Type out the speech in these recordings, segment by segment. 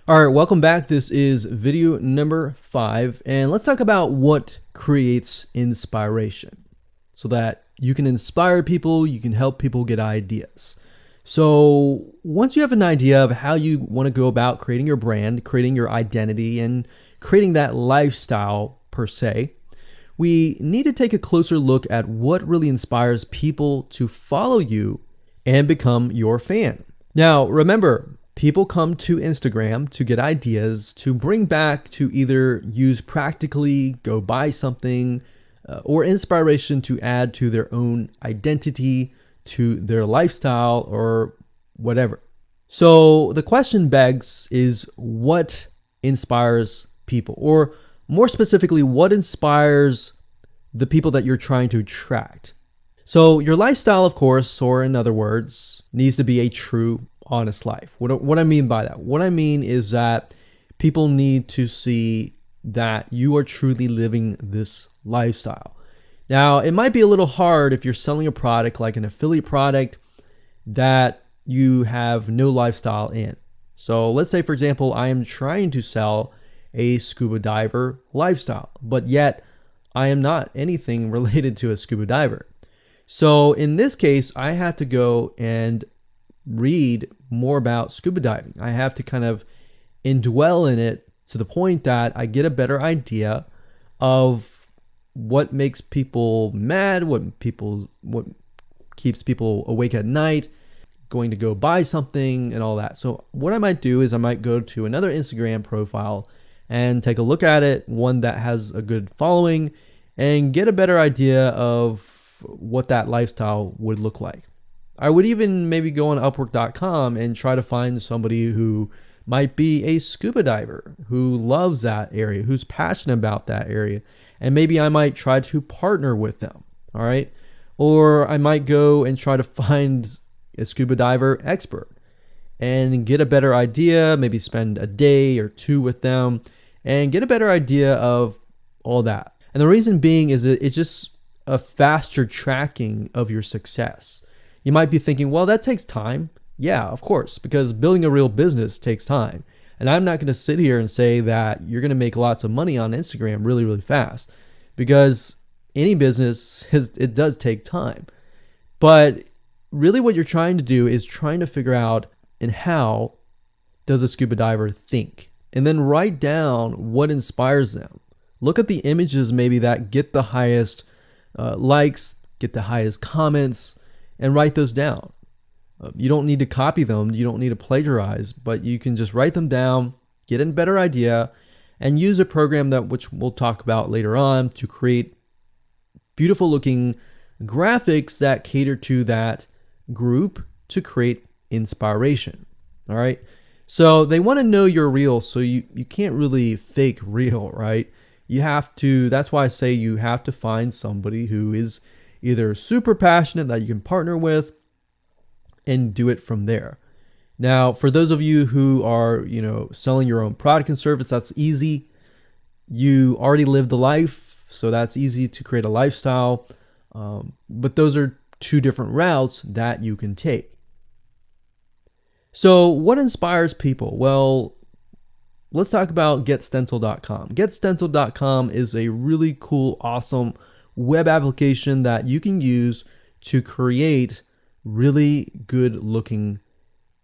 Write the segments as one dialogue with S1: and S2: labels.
S1: All right, welcome back. This is video number 5, and let's talk about what creates inspiration so that you can inspire people, you can help people get ideas. So, once you have an idea of how you want to go about creating your brand, creating your identity, and creating that lifestyle per se, we need to take a closer look at what really inspires people to follow you and become your fan. Now, remember, people come to Instagram to get ideas to bring back to either use practically, go buy something, or inspiration to add to their own identity, to their lifestyle, or whatever. So the question begs is what inspires people? Or more specifically, what inspires the people that you're trying to attract? So your lifestyle, of course, or in other words, needs to be a true, honest life. What I mean by that? What I mean is that people need to see that you are truly living this lifestyle. Now, it might be a little hard if you're selling a product like an affiliate product that you have no lifestyle in. So let's say, for example, I am trying to sell a scuba diver lifestyle, but yet I am not anything related to a scuba diver. So in this case, I have to go and read more about scuba diving. I have to kind of indwell in it to the point that I get a better idea of what makes people mad, what keeps people awake at night, going to go buy something and all that. So what I might do is I might go to another Instagram profile and take a look at it, one that has a good following, and get a better idea of what that lifestyle would look like. I would even maybe go on Upwork.com and try to find somebody who might be a scuba diver, who loves that area, who's passionate about that area. And maybe I might try to partner with them. All right. Or I might go and try to find a scuba diver expert and get a better idea, maybe spend a day or two with them and get a better idea of all that. And the reason being is it's just a faster tracking of your success. You might be thinking, well, that takes time. Yeah, of course, because building a real business takes time. And I'm not going to sit here and say that you're going to make lots of money on Instagram really, really fast, because any business, it does take time. But really what you're trying to do is trying to figure out and how does a scuba diver think? And then write down what inspires them. Look at the images maybe that get the highest likes, get the highest comments, and write those down. You don't need to copy them. You don't need to plagiarize, but you can just write them down, get a better idea, and use a program which we'll talk about later on to create beautiful looking graphics that cater to that group to create inspiration. All right. So they want to know you're real. So you can't really fake real, right? You have to, that's why I say you have to find somebody who is either super passionate that you can partner with and do it from there. Now, for those of you who are, selling your own product and service, that's easy. You already live the life, so that's easy to create a lifestyle. But those are two different routes that you can take. So what inspires people? Well, let's talk about getstencil.com. Getstencil.com is a really cool, awesome web application that you can use to create really good looking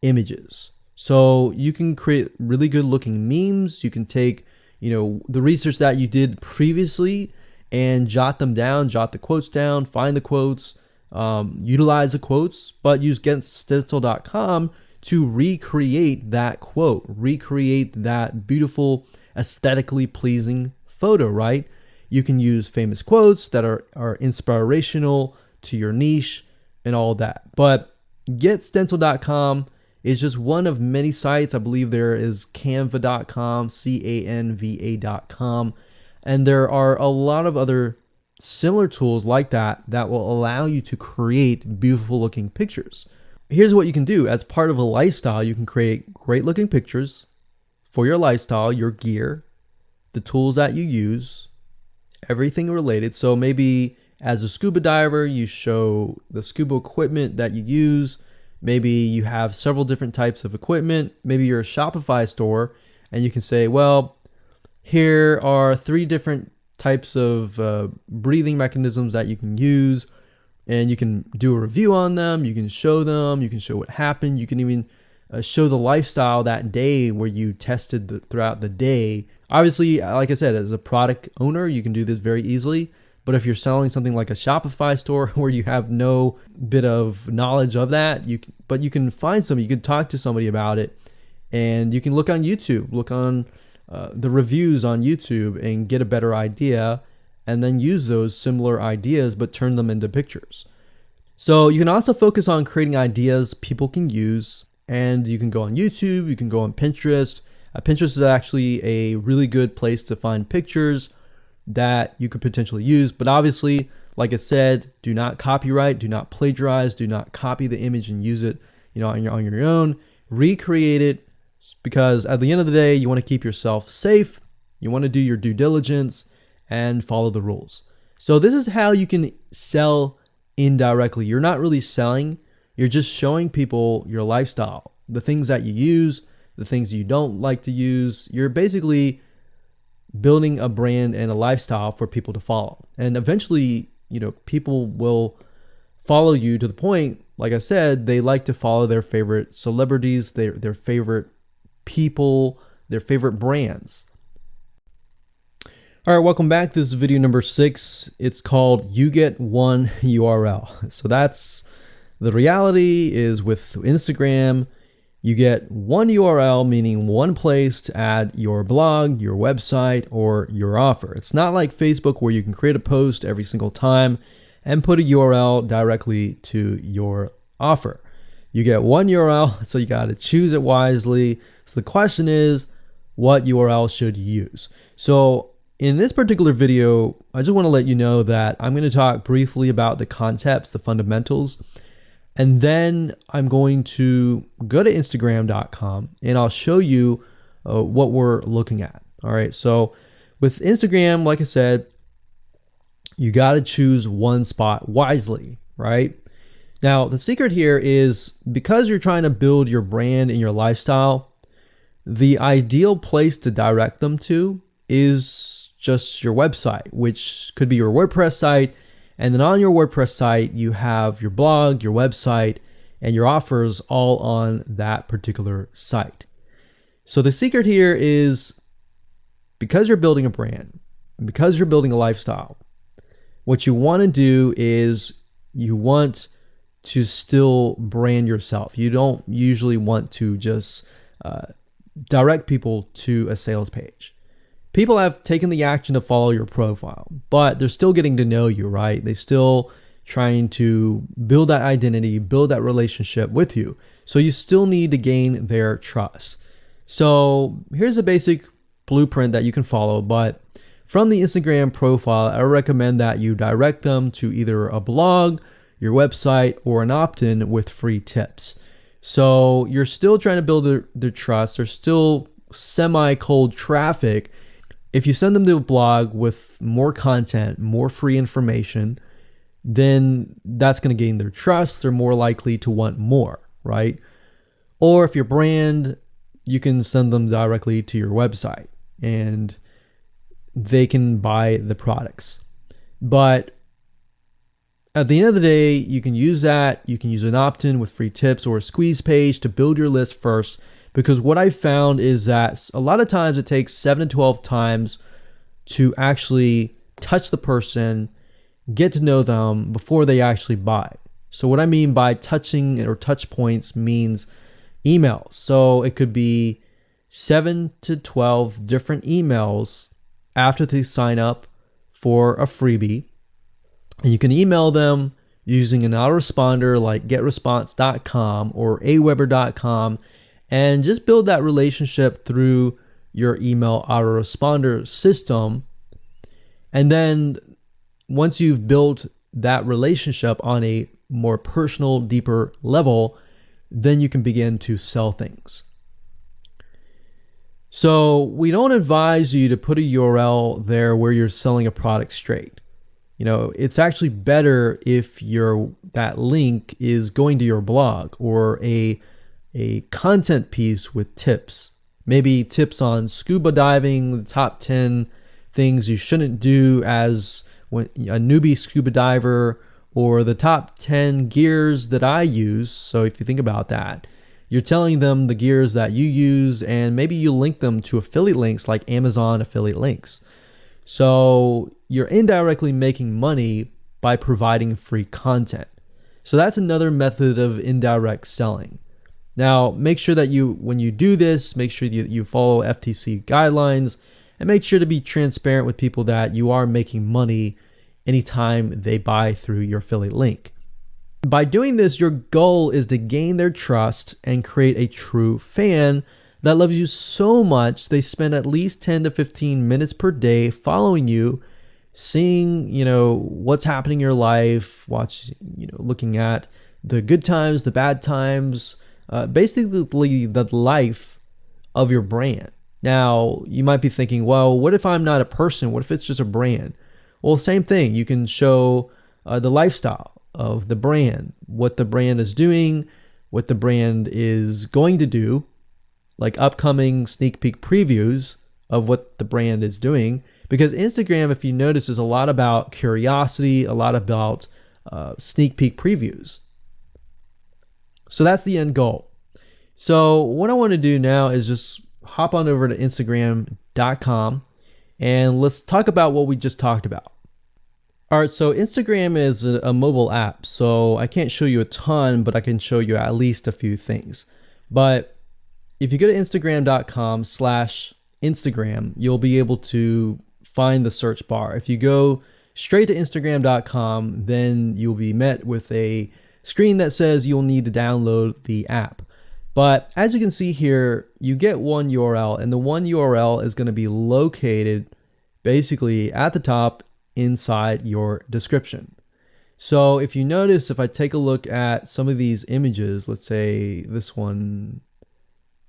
S1: images. So you can create really good looking memes. You can take, the research that you did previously and jot them down, jot the quotes down, find the quotes, utilize the quotes, but use getstencil.com to recreate that quote, recreate that beautiful, aesthetically pleasing photo, right? You can use famous quotes that are inspirational to your niche and all that. But getstencil.com is just one of many sites. I believe there is canva.com, canva.com. And there are a lot of other similar tools like that will allow you to create beautiful looking pictures. Here's what you can do. As part of a lifestyle, you can create great looking pictures for your lifestyle, your gear, the tools that you use, everything related. So maybe as a scuba diver, you show the scuba equipment that you use. Maybe you have several different types of equipment. Maybe you're a Shopify store. and you can say, well, here are 3 different types of breathing mechanisms that you can use, and you can do a review on them. You can show them. You can show what happened. You can even show the lifestyle that day where you tested throughout the day. Obviously, like I said, as a product owner, you can do this very easily. But if you're selling something like a Shopify store where you have no bit of knowledge of that, you can find somebody, you can talk to somebody about it, and you can look on YouTube, look on the reviews on YouTube and get a better idea, and then use those similar ideas but turn them into pictures. So you can also focus on creating ideas people can use, and you can go on YouTube, you can go on Pinterest. Pinterest is actually a really good place to find pictures that you could potentially use, but obviously, like I said, do not copyright, do not plagiarize, do not copy the image and use it, on your own. Recreate it, because at the end of the day, you want to keep yourself safe. You want to do your due diligence and follow the rules. So this is how you can sell indirectly. You're not really selling, you're just showing people your lifestyle, the things that you use, the things you don't like to use. You're basically building a brand and a lifestyle for people to follow. And eventually, people will follow you to the point, like I said, they like to follow their favorite celebrities, their favorite people, their favorite brands. All right, welcome back. This is video number 6. It's called You Get One URL. So that's the reality is with Instagram, you get one URL, meaning one place to add your blog, your website, or your offer. It's not like Facebook where you can create a post every single time and put a URL directly to your offer. You get one URL, so you got to choose it wisely. So the question is, what URL should you use? So in this particular video, I just want to let you know that I'm going to talk briefly about the concepts, the fundamentals, and then I'm going to go to Instagram.com and I'll show you what we're looking at. All right. So with Instagram, like I said, you got to choose one spot wisely, right? Now, the secret here is because you're trying to build your brand and your lifestyle, the ideal place to direct them to is just your website, which could be your WordPress site. And then on your WordPress site, you have your blog, your website, and your offers all on that particular site. So the secret here is because you're building a brand, and because you're building a lifestyle, what you want to do is you want to still brand yourself. You don't usually want to just direct people to a sales page. People have taken the action to follow your profile, but they're still getting to know you, right? They're still trying to build that identity, build that relationship with you. So you still need to gain their trust. So here's a basic blueprint that you can follow, but from the Instagram profile, I recommend that you direct them to either a blog, your website, or an opt-in with free tips. So you're still trying to build their trust. There's still semi-cold traffic. If you send them to a blog with more content, more free information, then that's going to gain their trust. They're more likely to want more, right? Or if your brand, you can send them directly to your website and they can buy the products. But at the end of the day, you can use that. You can use an opt-in with free tips or a squeeze page to build your list first. Because what I found is that a lot of times it takes 7 to 12 times to actually touch the person, get to know them before they actually buy. So what I mean by touching or touch points means emails. So it could be 7 to 12 different emails after they sign up for a freebie. And you can email them using an autoresponder like getresponse.com or aweber.com. And just build that relationship through your email autoresponder system. And then once you've built that relationship on a more personal, deeper level, then you can begin to sell things. So we don't advise you to put a URL there where you're selling a product straight. It's actually better if that link is going to your blog or a content piece with tips, maybe tips on scuba diving, the top 10 things you shouldn't do as a newbie scuba diver, or the top 10 gears that I use. So if you think about that, you're telling them the gears that you use, and maybe you link them to affiliate links like Amazon affiliate links. So you're indirectly making money by providing free content. So that's another method of indirect selling. Now, make sure that when you do this, make sure you follow FTC guidelines, and make sure to be transparent with people that you are making money anytime they buy through your affiliate link. By doing this, your goal is to gain their trust and create a true fan that loves you so much they spend at least 10 to 15 minutes per day following you, seeing, what's happening in your life, looking at the good times, the bad times, basically the life of your brand. Now, you might be thinking, well, what if I'm not a person? What if it's just a brand? Well, same thing. You can show the lifestyle of the brand, what the brand is doing, what the brand is going to do, like upcoming sneak peek previews of what the brand is doing. Because Instagram, if you notice, is a lot about curiosity, a lot about sneak peek previews. So that's the end goal. So what I want to do now is just hop on over to Instagram.com and let's talk about what we just talked about. All right, so Instagram is a mobile app, so I can't show you a ton, but I can show you at least a few things. But if you go to Instagram.com/Instagram, you'll be able to find the search bar. If you go straight to Instagram.com, then you'll be met with a screen that says you'll need to download the app. But as you can see here, you get one URL, and the one URL is going to be located basically at the top inside your description. So if you notice, if I take a look at some of these images, let's say this one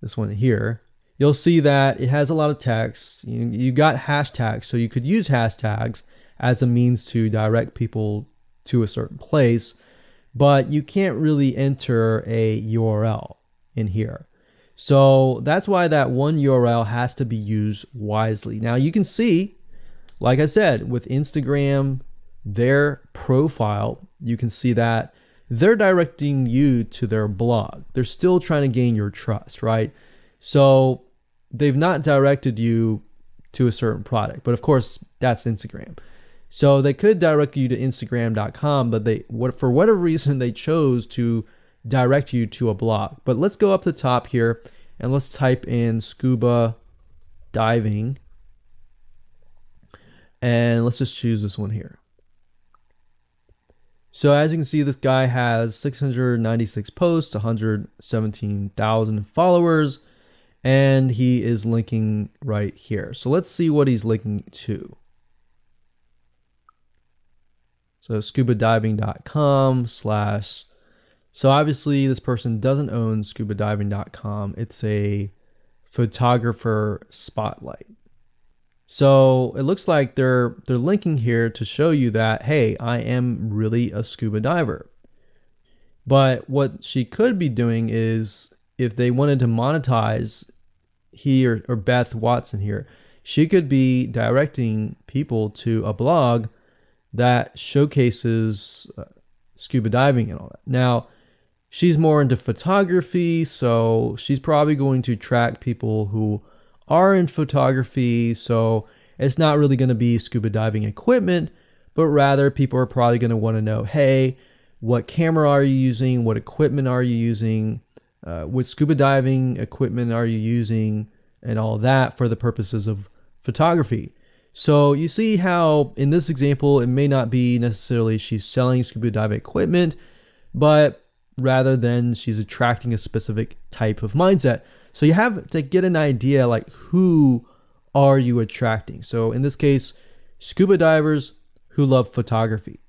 S1: here, you'll see that it has a lot of text. You got hashtags, so you could use hashtags as a means to direct people to a certain place, but you can't really enter a URL in here. So that's why that one URL has to be used wisely. Now you can see, like I said, with Instagram, their profile, you can see that they're directing you to their blog. They're still trying to gain your trust, right? So they've not directed you to a certain product, but of course that's Instagram. So they could direct you to Instagram.com, but for whatever reason, they chose to direct you to a blog. But let's go up the top here and let's type in scuba diving. And let's just choose this one here. So as you can see, this guy has 696 posts, 117,000 followers, and he is linking right here. So let's see what he's linking to. So scubadiving.com/. So obviously this person doesn't own scubadiving.com. It's a photographer spotlight. So it looks like they're linking here to show you that, hey, I am really a scuba diver. But what she could be doing is, if they wanted to monetize he or Beth Watson here, she could be directing people to a blog that showcases scuba diving and all that. Now, she's more into photography, so she's probably going to track people who are in photography. So it's not really going to be scuba diving equipment, but rather people are probably going to want to know, hey, what camera are you using? What equipment are you using? What scuba diving equipment are you using? And all that for the purposes of photography. So you see how in this example, it may not be necessarily she's selling scuba diving equipment, but rather than she's attracting a specific type of mindset. So you have to get an idea, like, who are you attracting? So in this case, scuba divers who love photography.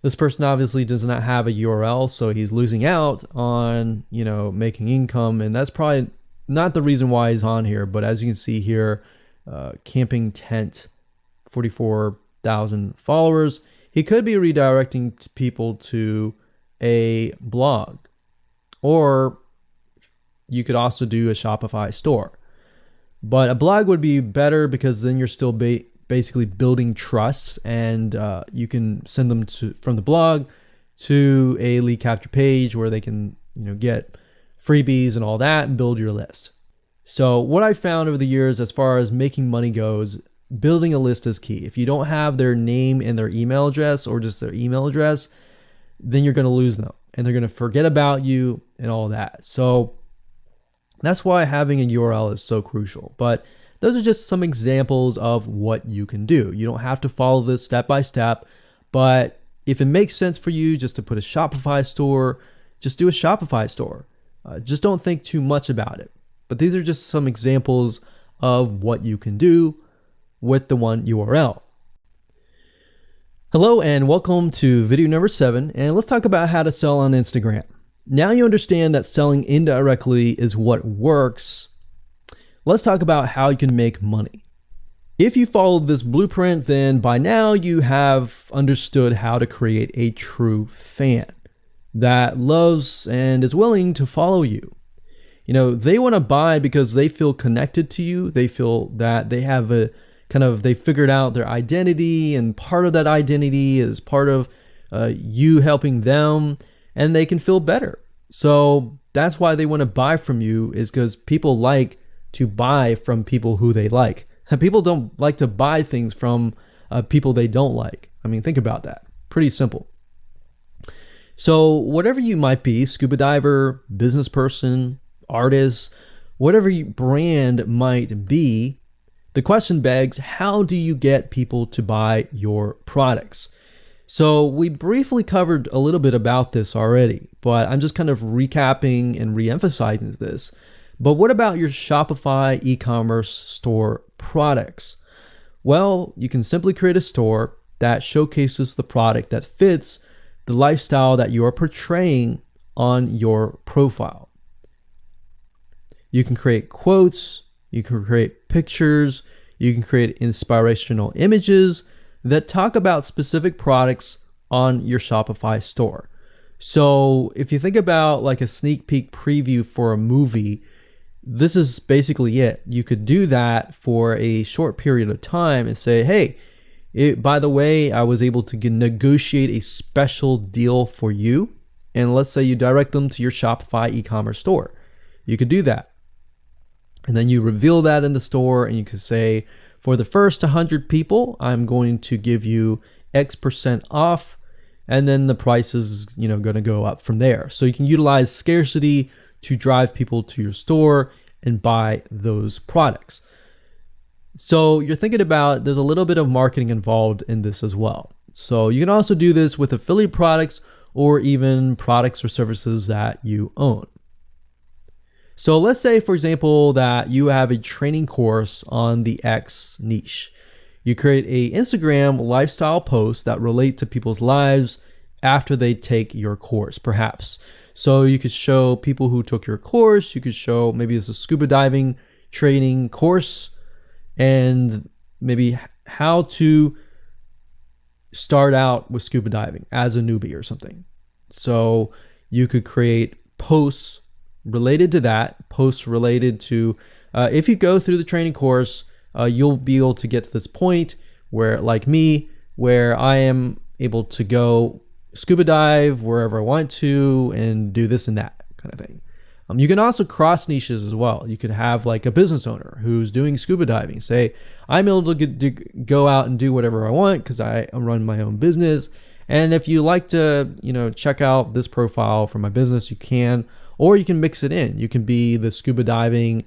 S1: This person obviously does not have a URL, so he's losing out on, making income. And that's probably not the reason why he's on here. But as you can see here, camping tent, 44,000 followers. He could be redirecting people to a blog. Or you could also do a Shopify store. But a blog would be better because then you're still basically building trust, and you can send them from the blog to a lead capture page where they can get freebies and all that and build your list. So what I found over the years as far as making money goes, building a list is key. If you don't have their name and their email address, or just their email address, then you're going to lose them and they're going to forget about you and all that. So that's why having a URL is so crucial. But those are just some examples of what you can do. You don't have to follow this step by step, but if it makes sense for you just to put a Shopify store, just do a Shopify store. Just don't think too much about it. But these are just some examples of what you can do with the one URL. Hello and welcome to video number 7, and let's talk about how to sell on Instagram. Now you understand that selling indirectly is what works. Let's talk about how you can make money. If you followed this blueprint, then by now you have understood how to create a true fan that loves and is willing to follow you. They want to buy because they feel connected to you. They feel that they have they figured out their identity, and part of that identity is part of you helping them, and they can feel better. So that's why they want to buy from you, is because people like to buy from people who they like. And people don't like to buy things from people they don't like. I mean, think about that. Pretty simple. So whatever you might be, scuba diver, business person, artist, whatever your brand might be, the question begs, how do you get people to buy your products? So we briefly covered a little bit about this already, but I'm just kind of recapping and re-emphasizing this. But what about your Shopify e-commerce store products? Well, you can simply create a store that showcases the product that fits the lifestyle that you are portraying on your profile. You can create quotes, you can create pictures, you can create inspirational images that talk about specific products on your Shopify store. So if you think about like a sneak peek preview for a movie, this is basically it. You could do that for a short period of time and say, hey, by the way, I was able to negotiate a special deal for you. And let's say you direct them to your Shopify e-commerce store. You could do that. And then you reveal that in the store, and you can say, for the first 100 people, I'm going to give you X% off, and then the price is, going to go up from there. So you can utilize scarcity to drive people to your store and buy those products. So you're thinking about, there's a little bit of marketing involved in this as well. So you can also do this with affiliate products or even products or services that you own. So let's say, for example, that you have a training course on the X niche. You create a Instagram lifestyle post that relate to people's lives after they take your course, perhaps. So you could show people who took your course, you could show maybe it's a scuba diving training course, and maybe how to start out with scuba diving as a newbie or something. So you could create posts related to that, posts related to, if you go through the training course, you'll be able to get to this point where, like me, where I am able to go scuba dive wherever I want to and do this and that kind of thing. You can also cross niches as well. You could have like a business owner who's doing scuba diving. Say, I'm able to go out and do whatever I want because I run my own business. And if you like to, check out this profile for my business, you can, or you can mix it in. You can be the scuba diving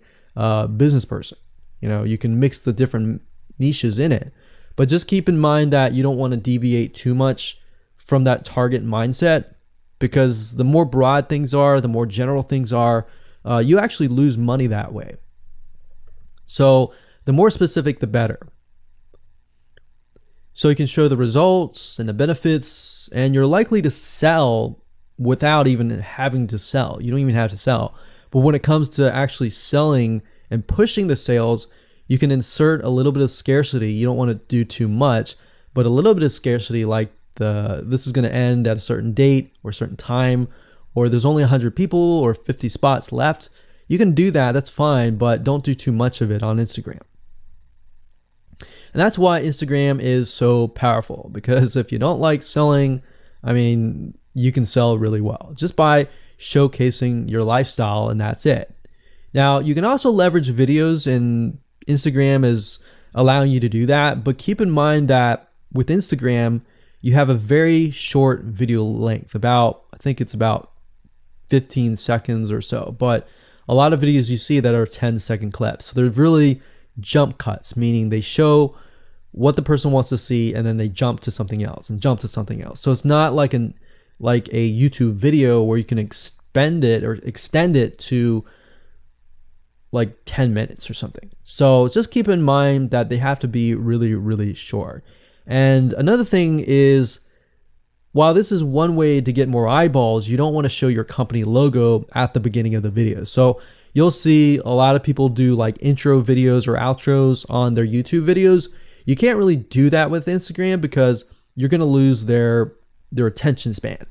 S1: business person. You can mix the different niches in it. But just keep in mind that you don't want to deviate too much from that target mindset, because the more broad things are, the more general things are, you actually lose money that way. So the more specific, the better. So you can show the results and the benefits, and you're likely to sell without even having to sell. You don't even have to sell. But when it comes to actually selling and pushing the sales, you can insert a little bit of scarcity. You don't want to do too much, but a little bit of scarcity, like this is going to end at a certain date or a certain time, or there's only 100 people or 50 spots left. you can do that. That's fine, but don't do too much of it on Instagram. And that's why Instagram is so powerful, because if you don't like selling, I mean, you can sell really well just by showcasing your lifestyle, and that's it. Now, you can also leverage videos, and Instagram is allowing you to do that, but keep in mind that with Instagram, you have a very short video length, I think it's about 15 seconds or so, but a lot of videos you see that are 10-second clips. So they're really jump cuts, meaning they show what the person wants to see and then they jump to something else and jump to something else. So it's not like a YouTube video where you can extend it to like 10 minutes or something. So just keep in mind that they have to be really, really short. And another thing is, while this is one way to get more eyeballs, you don't want to show your company logo at the beginning of the video. So you'll see a lot of people do like intro videos or outros on their YouTube videos. You can't really do that with Instagram because you're going to lose their attention span.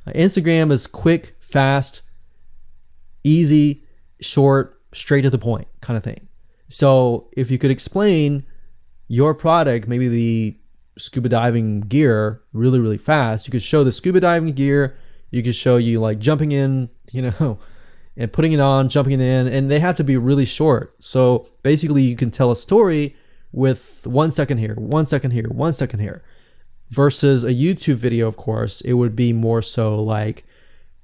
S1: Instagram is quick, fast, easy, short, straight to the point kind of thing. So if you could explain your product, maybe the scuba diving gear, really, really fast, you could show the scuba diving gear. You could show you like jumping in, and putting it on, jumping it in, and they have to be really short. So basically you can tell a story with 1 second here, 1 second here, 1 second here, versus a YouTube video. Of course, it would be more so like,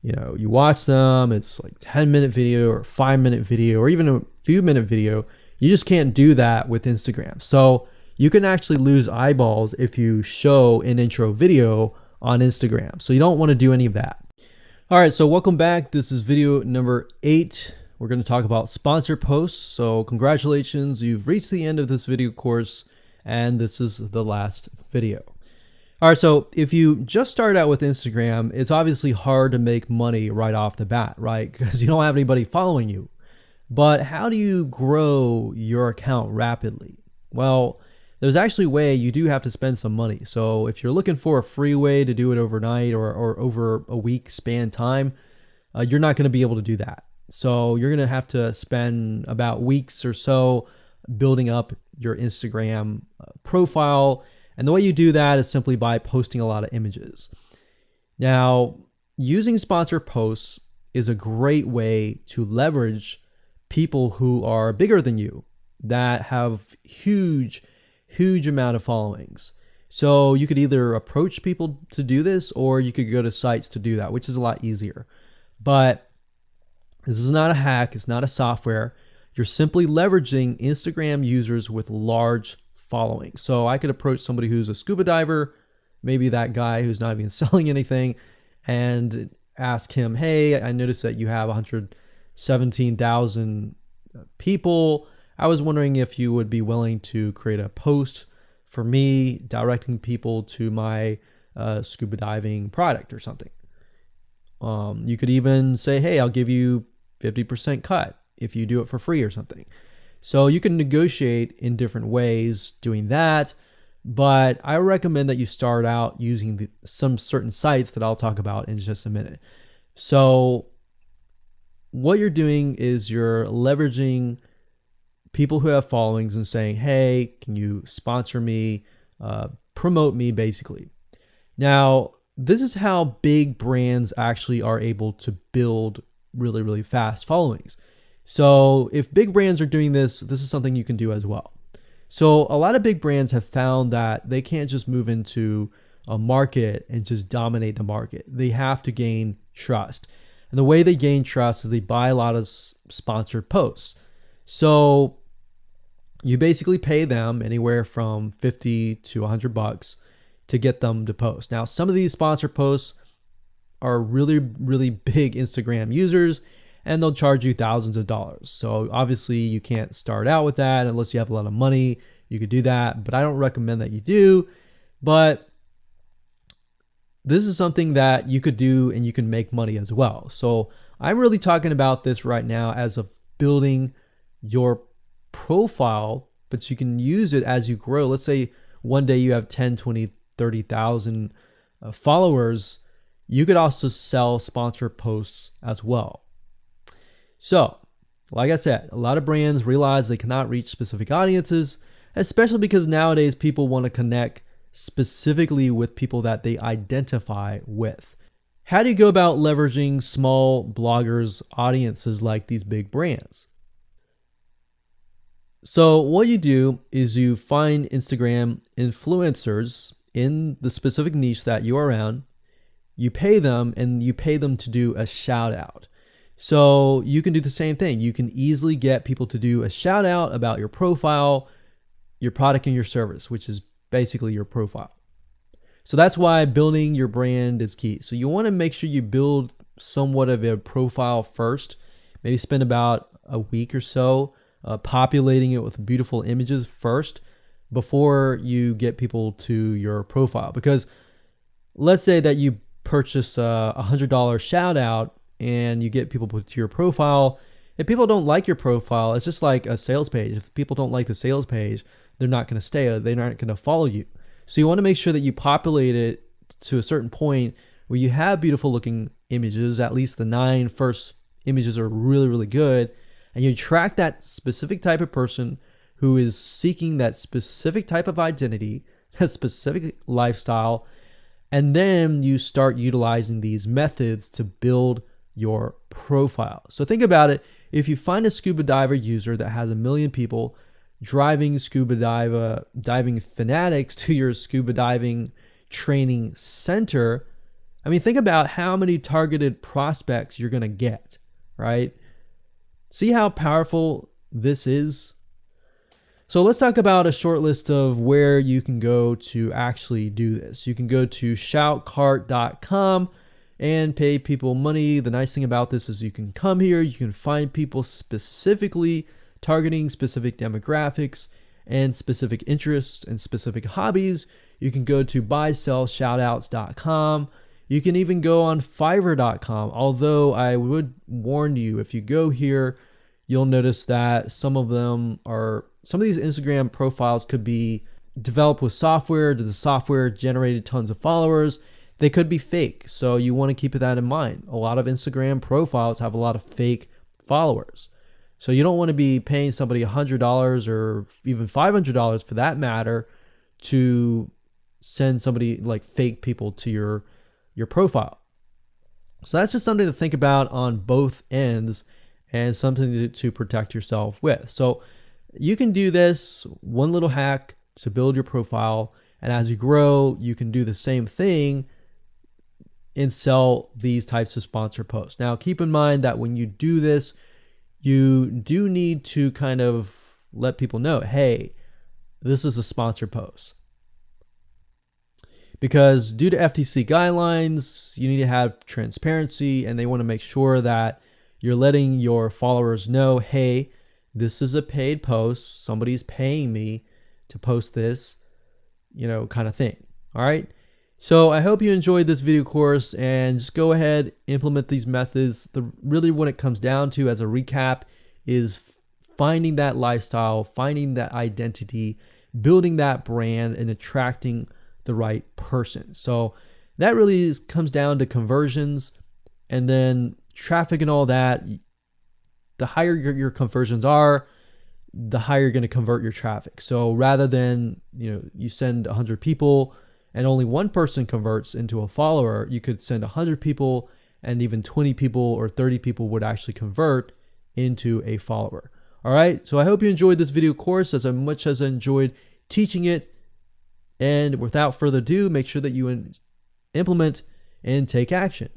S1: you watch them, it's like 10-minute video or 5-minute video or even a few minute video. You just can't do that with Instagram. So you can actually lose eyeballs if you show an intro video on Instagram. So you don't want to do any of that. All right, so welcome back. This is video number 8. We're going to talk about sponsored posts. So congratulations, you've reached the end of this video course, and this is the last video. All right, so if you just start out with Instagram, it's obviously hard to make money right off the bat, right? Because you don't have anybody following you. But how do you grow your account rapidly? Well, there's actually a way. You do have to spend some money. So if you're looking for a free way to do it overnight or over a week span time, you're not going to be able to do that. So you're going to have to spend about weeks or so building up your Instagram profile. And the way you do that is simply by posting a lot of images. Now, using sponsored posts is a great way to leverage people who are bigger than you, that have huge amount of followings. So you could either approach people to do this, or you could go to sites to do that, which is a lot easier. But this is not a hack. It's not a software. You're simply leveraging Instagram users with large followings. So I could approach somebody who's a scuba diver, maybe that guy who's not even selling anything, and ask him, hey, I noticed that you have 117,000 people. I was wondering if you would be willing to create a post for me directing people to my scuba diving product or something. You could even say, hey, I'll give you 50% cut if you do it for free or something. So you can negotiate in different ways doing that. But I recommend that you start out using some certain sites that I'll talk about in just a minute. So what you're doing is you're leveraging people who have followings and saying, hey, can you sponsor me, promote me, basically. Now, this is how big brands actually are able to build really, really fast followings. So if big brands are doing this, this is something you can do as well. So a lot of big brands have found that they can't just move into a market and just dominate the market. They have to gain trust. And the way they gain trust is they buy a lot of sponsored posts. So you basically pay them anywhere from $50 to $100 to get them to post. Now, some of these sponsored posts are really, really big Instagram users, and they'll charge you thousands of dollars. So obviously you can't start out with that unless you have a lot of money. You could do that, but I don't recommend that you do. But this is something that you could do and you can make money as well. So I'm really talking about this right now as of building your profile, but you can use it as you grow. Let's say one day you have 10, 20, 30,000 followers. You could also sell sponsored posts as well. So Like I said, a lot of brands realize they cannot reach specific audiences, especially because nowadays people want to connect specifically with people that they identify with. How do you go about leveraging small bloggers' audiences like these big brands? So, what you do is you find Instagram influencers in the specific niche that you are around, you pay them, and you pay them to do a shout out. So, you can do the same thing. You can easily get people to do a shout out about your profile, your product, and your service, which is basically your profile. So that's why building your brand is key. So you want to make sure you build somewhat of a profile first. Maybe spend about a week or so populating it with beautiful images first before you get people to your profile. Because let's say that you purchase a $100 shout out and you get people to your profile. If people don't like your profile, it's just like a sales page. If people don't like the sales page, they're not going to stay. They're not going to follow you. So you want to make sure that you populate it to a certain point where you have beautiful looking images. At least the 9 first images are really, really good. And you attract that specific type of person who is seeking that specific type of identity, that specific lifestyle. And then you start utilizing these methods to build your profile. So think about it. If you find a scuba diver user that has 1 million people driving scuba diving fanatics to your scuba diving training center, I mean, think about how many targeted prospects you're going to get, right? See how powerful this is? So let's talk about a short list of where you can go to actually do this. You can go to shoutcart.com and pay people money. The nice thing about this is you can come here, you can find people specifically targeting specific demographics and specific interests and specific hobbies. You can go to buysellshoutouts.com. You can even go on fiverr.com. Although I would warn you, if you go here, you'll notice that some of these Instagram profiles could be developed with software. The software generated tons of followers. They could be fake. So you want to keep that in mind. A lot of Instagram profiles have a lot of fake followers. So you don't want to be paying somebody $100 or even $500 for that matter to send somebody like fake people to your profile. So that's just something to think about on both ends and something to protect yourself with. So you can do this one little hack to build your profile. And as you grow, you can do the same thing and sell these types of sponsor posts. Now, keep in mind that when you do this, you do need to kind of let people know, hey, this is a sponsor post. Because due to FTC guidelines, you need to have transparency, and they want to make sure that you're letting your followers know, hey, this is a paid post. Somebody's paying me to post this, kind of thing. All right. So I hope you enjoyed this video course, and just go ahead, implement these methods. Really what it comes down to as a recap is finding that lifestyle, finding that identity, building that brand, and attracting the right person. So that really comes down to conversions, and then traffic and all that. The higher your conversions are, the higher you're going to convert your traffic. So rather than, you send 100 people and only one person converts into a follower, you could send 100 people and even 20 people or 30 people would actually convert into a follower. All right. So I hope you enjoyed this video course as much as I enjoyed teaching it. And without further ado, make sure that you implement and take action.